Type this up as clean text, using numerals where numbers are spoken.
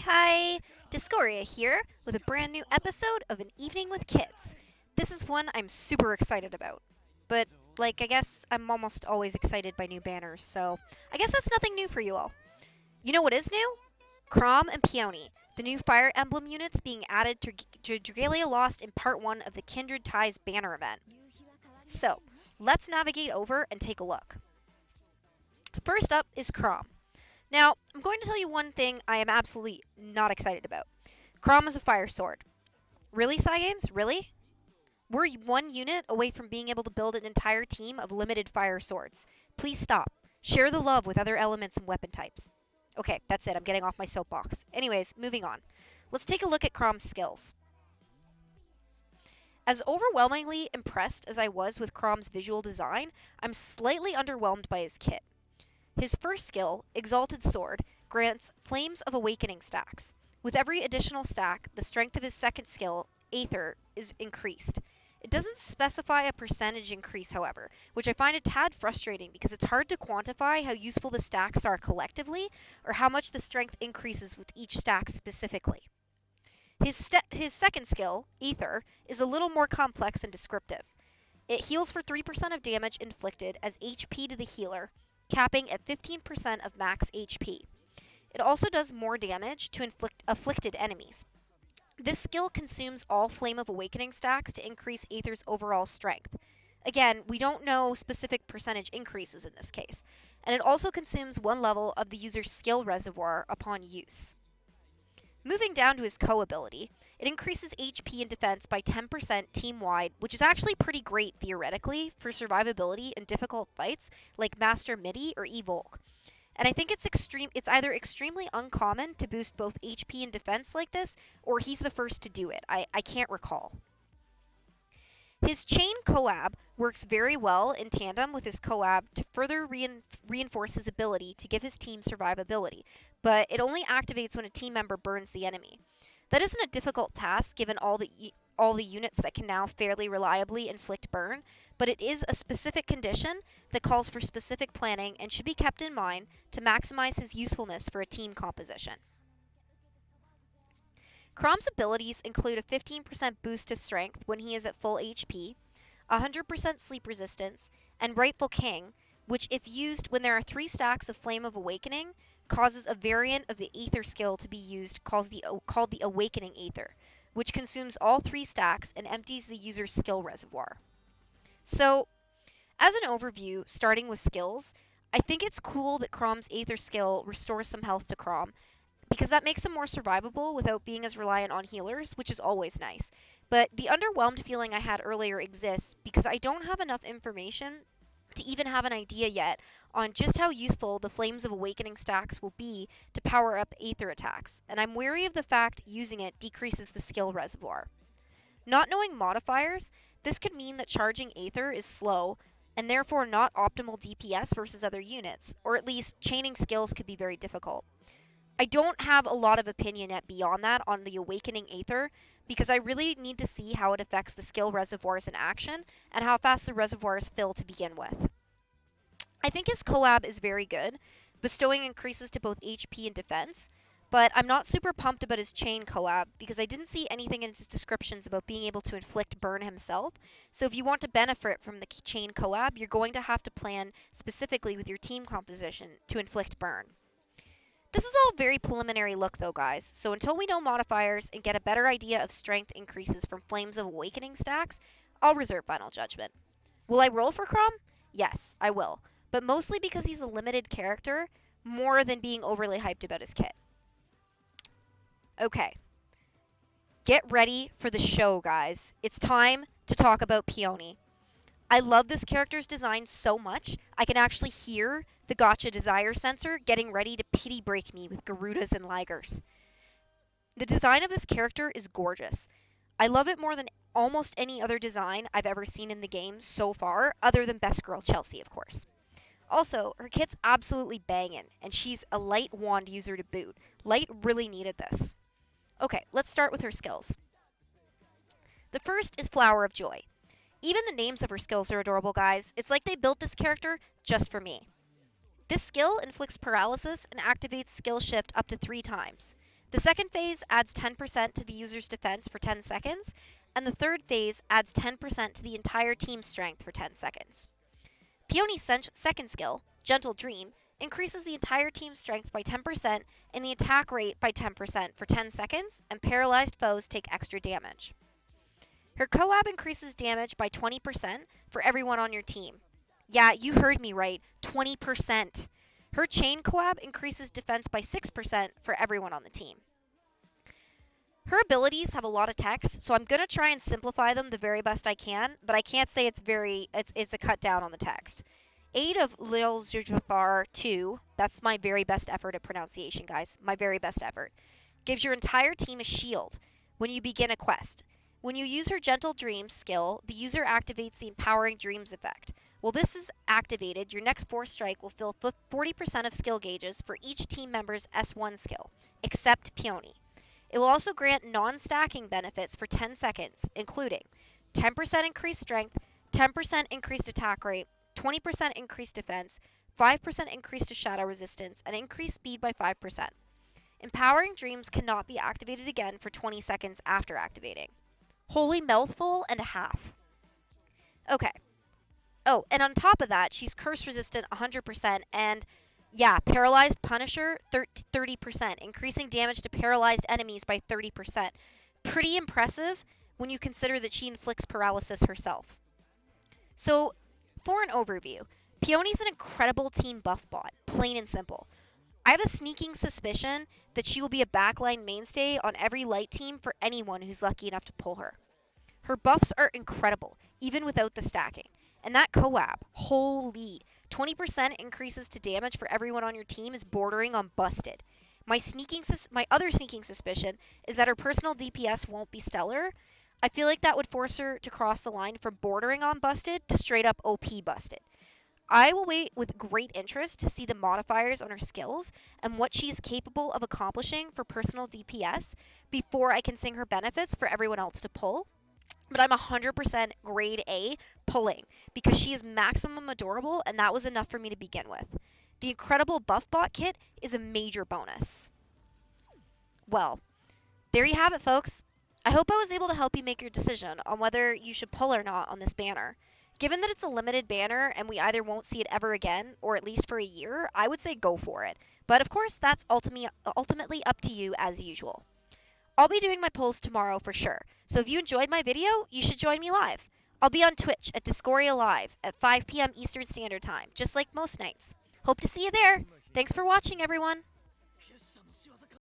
Hi! Discoria here with a brand new episode of An Evening with Kids. This is one I'm super excited about. But, I guess I'm almost always excited by new banners, so I guess that's nothing new for you all. You know what is new? Kromm and Peony, the new Fire Emblem units being added to Dragalia Lost in Part 1 of the Kindred Ties banner event. So, let's navigate over and take a look. First up is Kromm. Now, I'm going to tell you one thing I am absolutely not excited about. Kromm is a fire sword. Really, Cygames? Really? We're one unit away from being able to build an entire team of limited fire swords. Please stop. Share the love with other elements and weapon types. Okay, that's it. I'm getting off my soapbox. Anyways, moving on. Let's take a look at Kromm's skills. As overwhelmingly impressed as I was with Kromm's visual design, I'm slightly underwhelmed by his kit. His first skill, Exalted Sword, grants Flames of Awakening stacks. With every additional stack, the strength of his second skill, Aether, is increased. It doesn't specify a percentage increase, however, which I find a tad frustrating because it's hard to quantify how useful the stacks are collectively or how much the strength increases with each stack specifically. His second skill, Aether, is a little more complex and descriptive. It heals for 3% of damage inflicted as HP to the healer, capping at 15% of max HP. It also does more damage to afflicted enemies. This skill consumes all Flame of Awakening stacks to increase Aether's overall strength. Again, we don't know specific percentage increases in this case, and it also consumes one level of the user's skill reservoir upon use. Moving down to his co-ability, it increases HP and defense by 10% team-wide, which is actually pretty great theoretically for survivability in difficult fights like Master Midi or Evolk. And I think it's either extremely uncommon to boost both HP and defense like this, or he's the first to do it. I can't recall. His chain coab works very well in tandem with his coab to further reinforce his ability to give his team survivability, but it only activates when a team member burns the enemy. That isn't a difficult task given all the units that can now fairly reliably inflict burn, but it is a specific condition that calls for specific planning and should be kept in mind to maximize his usefulness for a team composition. Kromm's abilities include a 15% boost to strength when he is at full HP, 100% sleep resistance, and Rightful King, which if used when there are 3 stacks of Flame of Awakening, causes a variant of the Aether skill to be used called the Awakening Aether, which consumes all 3 stacks and empties the user's skill reservoir. So, as an overview, starting with skills, I think it's cool that Kromm's Aether skill restores some health to Kromm, because that makes him more survivable without being as reliant on healers, which is always nice. But the underwhelmed feeling I had earlier exists because I don't have enough information to even have an idea yet on just how useful the Flames of Awakening stacks will be to power up Aether attacks, and I'm wary of the fact using it decreases the skill reservoir. Not knowing modifiers, this could mean that charging Aether is slow, and therefore not optimal DPS versus other units, or at least chaining skills could be very difficult. I don't have a lot of opinion yet beyond that on the Awakening Aether, because I really need to see how it affects the skill reservoirs in action, and how fast the reservoirs fill to begin with. I think his coab is very good, bestowing increases to both HP and defense, but I'm not super pumped about his chain coab, because I didn't see anything in his descriptions about being able to inflict burn himself, so if you want to benefit from the chain coab, you're going to have to plan specifically with your team composition to inflict burn. This is all very preliminary look though, guys, so until we know modifiers and get a better idea of strength increases from Flames of Awakening stacks, I'll reserve final judgment. Will I roll for Kromm? Yes, I will, but mostly because he's a limited character, more than being overly hyped about his kit. Okay. Get ready for the show, guys. It's time to talk about Peony. I love this character's design so much, I can actually hear the Gotcha Desire sensor getting ready to pity break me with Garudas and Ligers. The design of this character is gorgeous. I love it more than almost any other design I've ever seen in the game so far, other than Best Girl Chelsea, of course. Also, her kit's absolutely bangin', and she's a light wand user to boot. Light really needed this. Okay, let's start with her skills. The first is Flower of Joy. Even the names of her skills are adorable, guys. It's like they built this character just for me. This skill inflicts paralysis and activates skill shift up to 3 times. The second phase adds 10% to the user's defense for 10 seconds, and the third phase adds 10% to the entire team's strength for 10 seconds. Peony's second skill, Gentle Dream, increases the entire team's strength by 10% and the attack rate by 10% for 10 seconds, and paralyzed foes take extra damage. Her co-ab increases damage by 20% for everyone on your team. Yeah, you heard me right, 20%. Her chain co-ab increases defense by 6% for everyone on the team. Her abilities have a lot of text, so I'm going to try and simplify them the very best I can, but I can't say it's a cut down on the text. Aid of Lil Zujafar 2, that's my very best effort at pronunciation, guys, my very best effort, gives your entire team a shield when you begin a quest. When you use her Gentle Dreams skill, the user activates the Empowering Dreams effect. While this is activated, your next Force Strike will fill 40% of skill gauges for each team member's S1 skill, except Peony. It will also grant non-stacking benefits for 10 seconds, including 10% increased strength, 10% increased attack rate, 20% increased defense, 5% increase to shadow resistance, and increased speed by 5%. Empowering Dreams cannot be activated again for 20 seconds after activating. Holy mouthful and a half. Okay. Oh, and on top of that, she's curse resistant 100%, and yeah, paralyzed Punisher 30%, increasing damage to paralyzed enemies by 30%. Pretty impressive when you consider that she inflicts paralysis herself. So, for an overview, Peony's an incredible team buff bot, plain and simple. I have a sneaking suspicion that she will be a backline mainstay on every light team for anyone who's lucky enough to pull her. Her buffs are incredible, even without the stacking. And that co-ab, holy, 20% increases to damage for everyone on your team is bordering on busted. My other sneaking suspicion is that her personal DPS won't be stellar. I feel like that would force her to cross the line from bordering on busted to straight up OP busted. I will wait with great interest to see the modifiers on her skills and what she is capable of accomplishing for personal DPS before I can sing her benefits for everyone else to pull. But I'm 100% grade A pulling because she is maximum adorable, and that was enough for me to begin with. The incredible buff bot kit is a major bonus. Well, there you have it, folks. I hope I was able to help you make your decision on whether you should pull or not on this banner. Given that it's a limited banner and we either won't see it ever again, or at least for a year, I would say go for it. But of course, that's ultimately up to you as usual. I'll be doing my polls tomorrow for sure, so if you enjoyed my video, you should join me live. I'll be on Twitch at DiscoriaLIVE at 5 p.m. Eastern Standard Time, just like most nights. Hope to see you there. Thanks for watching, everyone.